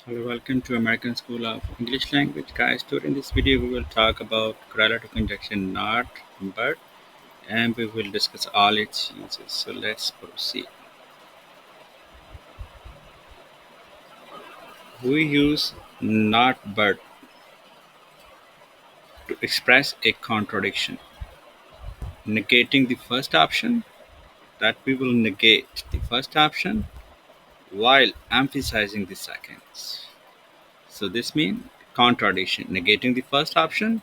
Hello, welcome to American School of English Language. Guys, today in this video we will talk about correlative conjunction not, but, and we will discuss all its uses. So let's proceed. We use not but to express a contradiction, negating the first option, that we will negate the first option while emphasizing the seconds. So this means contradiction, negating the first option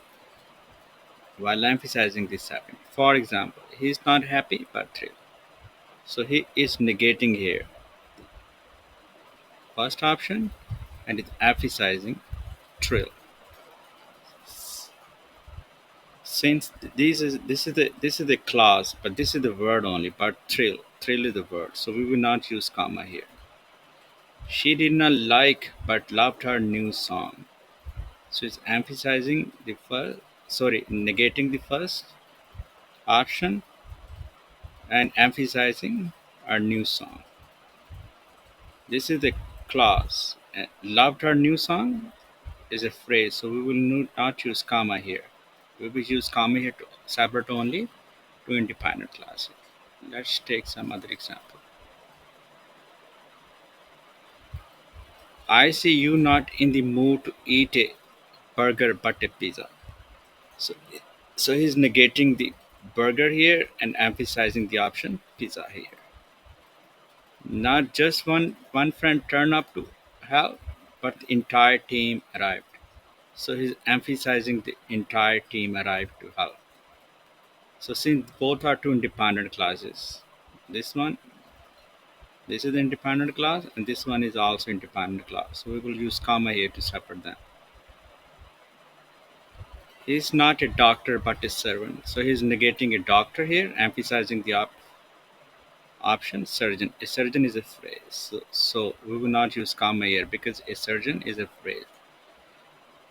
while emphasizing the second. For example, he is not happy but thrilled. So he is negating here first option and is emphasizing thrill. Since this is the clause, but this is the word only, but thrill is the word. So we will not use comma here. She did not like but loved her new song. So it's emphasizing the first, sorry, negating the first option and emphasizing our new song. This is the clause. Loved her new song is a phrase, so we will not use comma here. We will use comma here to separate only two independent classes. Let's take some other example. I see you not in the mood to eat a burger but a pizza. So, so he's negating the burger here and emphasizing the option pizza here. Not just one friend turned up to help, but the entire team arrived. So he's emphasizing the entire team arrived to help. So since both are two independent classes, this one, this is the independent class, and this one is also independent class. So we will use comma here to separate them. He is not a doctor but a servant. So he's negating a doctor here, emphasizing the option surgeon. A surgeon is a phrase. So we will not use comma here because a surgeon is a phrase.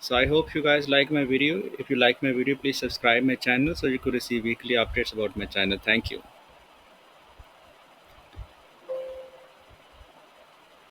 So I hope you guys like my video. If you like my video, please subscribe my channel so you could receive weekly updates about my channel. Thank you.